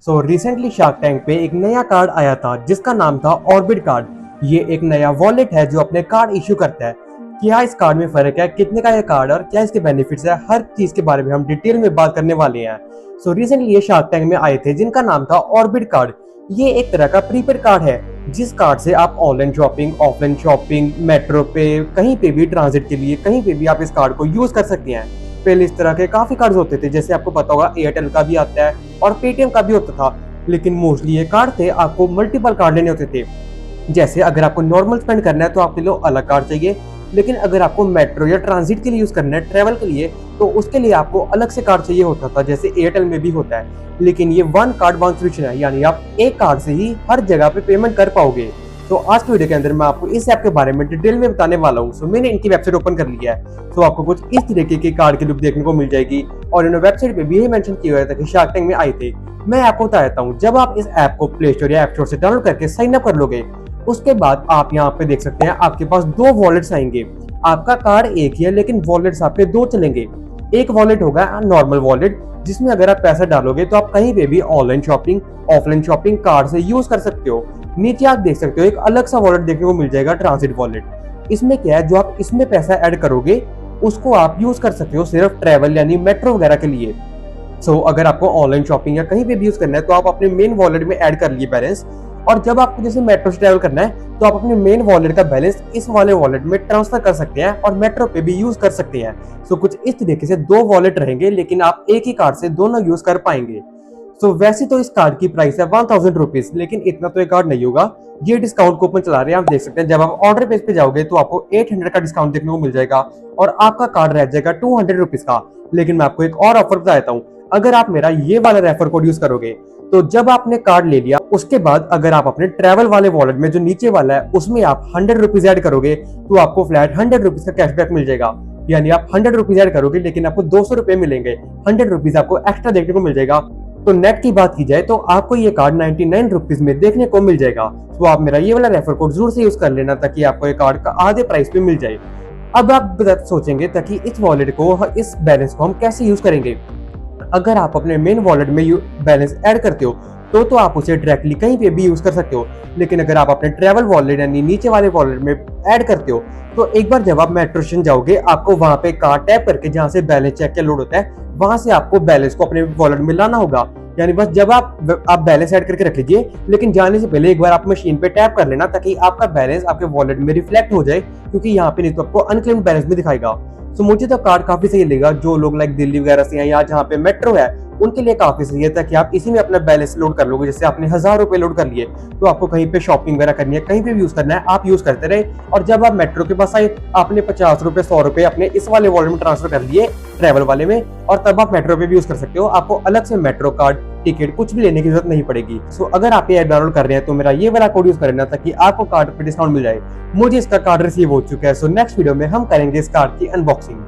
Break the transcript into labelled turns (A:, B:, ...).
A: Recently shark tank पे एक नया कार्ड आया था जिसका नाम था ऑर्बिट कार्ड। ये एक नया वॉलेट है जो अपने कार्ड इश्यू करता है। क्या इस कार्ड में फर्क है, कितने का ये कार्ड और क्या इसके बेनिफिट्स है, हर चीज के बारे में हम डिटेल में बात करने वाले हैं। रिसेंटली ये शार्क टैंक में आए थे जिनका नाम था ऑर्बिट कार्ड। ये एक तरह का प्रीपेड कार्ड है जिस कार्ड से आप online shopping, offline shopping, metro पे, कहीं पे भी ट्रांजिट के लिए कहीं पे भी आप इस कार्ड को यूज कर सकते हैं। पहले इस तरह के काफी कार्ड होते थे, जैसे आपको पता होगा एयरटेल का भी आता है और पेटीएम का भी होता था। लेकिन मोस्टली ये कार्ड थे, आपको मल्टीपल कार्ड लेने होते थे। जैसे अगर आपको नॉर्मल स्पेंड करना है तो आपके लिए अलग कार्ड चाहिए, लेकिन अगर आपको मेट्रो या ट्रांजिट के लिए यूज करना है, ट्रेवल के लिए, तो उसके लिए आपको अलग से कार्ड चाहिए होता था, जैसे एयरटेल में भी होता है। लेकिन ये वन कार्ड वन सोल्यूशन है, यानी आप एक कार्ड से ही हर जगह पे पेमेंट कर पाओगे। तो आज की वीडियो के अंदर मैं आपको इस ऐप के बारे में डिटेल में बताने वाला हूँ। मैंने इनकी वेबसाइट ओपन कर लिया है। आपको कुछ इस तरीके के कार्ड की लुक देखने को मिल जाएगी और इन्होंने वेबसाइट पे भी यही मेंशन किया हुआ था कि शार्क टैंक में आए थे। मैं आपको बता देता हूँ, जब आप इस ऐप को प्ले स्टोर या ऐप स्टोर से डाउनलोड करके साइन अप कर लोगे, उसके बाद आप यहाँ पे देख सकते हैं आपके पास दो वॉलेट्स आएंगे। आपका कार्ड एक ही है लेकिन वॉलेट्स आपके दो चलेंगे। एक वॉलेट होगा नॉर्मल वॉलेट, जिसमें अगर आप पैसा डालोगे तो आप कहीं पे भी online shopping, offline shopping card से यूज कर सकते हो। नीचे आप देख सकते हो एक अलग सा वॉलेट देखने को मिल जाएगा, ट्रांजिट वॉलेट। इसमें क्या है, जो आप इसमें पैसा ऐड करोगे उसको आप यूज कर सकते हो सिर्फ ट्रेवल यानी मेट्रो वगैरह के लिए। अगर आपको ऑनलाइन शॉपिंग या कहीं पे भी यूज करना है तो आप अपने मेन वॉलेट में ऐड कर लिए बैलेंस। और जब आपको जैसे मेट्रो से ट्रैवल करना है तो आप अपने मेन वॉलेट का बैलेंस इस वाले वॉलेट में ट्रांसफर कर सकते हैं और मेट्रो पे भी यूज कर सकते हैं। कुछ इस तरीके से दो वॉलेट रहेंगे लेकिन आप एक ही कार्ड से दोनों यूज कर पाएंगे। वैसे तो इस कार्ड की प्राइस है 1000 रुपीज, लेकिन इतना तो ये कार्ड नहीं होगा। ये डिस्काउंट कूपन चला रहे हैं, आप देख सकते हैं। जब आप ऑर्डर पेज पे जाओगे तो आपको 800 का डिस्काउंट देखने को मिल जाएगा और आपका कार्ड रह जाएगा 200 रुपीज का। लेकिन मैं आपको एक और ऑफर बता देता हूँ, अगर आप मेरा ये वाला रेफर कोड यूज करोगे तो जब आपने कार्ड ले लिया उसके बाद अगर आप अपने ट्रेवल वाले वॉलेट में जो नीचे वाला है उसमें आप 100 रुपीज ऐड करोगे तो आपको फ्लैट 100 रुपीज का कैशबैक मिल जाएगा। यानी आप 100 रुपीज ऐड करोगे लेकिन आपको 200 रुपए मिलेंगे, 100 रुपीज आपको एक्स्ट्रा देखने को मिल जाएगा। तो नेट की बात की जाए तो आपको ये कार्ड 99 रुपीज में देखने को मिल जाएगा। आप मेरा ये वाला रेफर कोड जरूर से यूज कर लेना ताकि आपको ये कार्ड का आधे प्राइस पे मिल जाए। अब आप सोचेंगे ताकि इस वॉलेट को, इस बैलेंस को हम कैसे यूज करेंगे। अगर आप अपने मेन वॉलेट में बैलेंस ऐड करते हो तो आप उसे डायरेक्टली कहीं पे भी यूज कर सकते हो। लेकिन अगर आप अपने ट्रेवल वॉलेट यानी नीचे वाले वॉलेट में ऐड करते हो तो एक बार जब आप मेट्रो स्टेशन जाओगे आपको वहां पे कार्ड टैप करके जहां से बैलेंस चेक के लोड होता है वहां से आपको बैलेंस को अपने वॉलेट में लाना होगा। यानी बस जब आप बैलेंस ऐड करके रख लीजिए, लेकिन जाने से पहले एक बार आप मशीन पे टैप कर लेना ताकि आपका बैलेंस आपके वॉलेट में रिफ्लेक्ट हो जाए, क्योंकि यहाँ पे नहीं तो आपको अनक्लेम्ड बैलेंस में दिखाएगा। मुझे तो कार्ड काफी सही लगेगा। जो लोग लाइक दिल्ली वगैरह से हैं या जहाँ पे मेट्रो है उनके लिए काफी सही है, ताकि आप इसी में अपना बैलेंस लोड कर लोगे। जैसे आपने 1000 रुपए लोड कर लिए तो आपको कहीं पे शॉपिंग वगैरह करनी है, कहीं पे भी यूज करना है, आप यूज करते रहे। और जब आप मेट्रो के पास आए आपने 50 रुपए 100 रुपए अपने इस वाले वॉलेट में ट्रांसफर कर लिए ट्रेवल वाले में, और तब आप मेट्रो पे भी यूज कर सकते हो। आपको अलग से मेट्रो कार्ड, टिकट कुछ भी लेने की जरूरत नहीं पड़ेगी। अगर आप ये ऐप डाउनलोड कर रहे हैं तो मेरा ये वाला कोड यूज कर लेना ताकि आपको कार्ड पे डिस्काउंट मिल जाए। मुझे इसका कार्ड रिसीव हो चुका है। नेक्स्ट वीडियो में हम करेंगे इस कार्ड की अनबॉक्सिंग।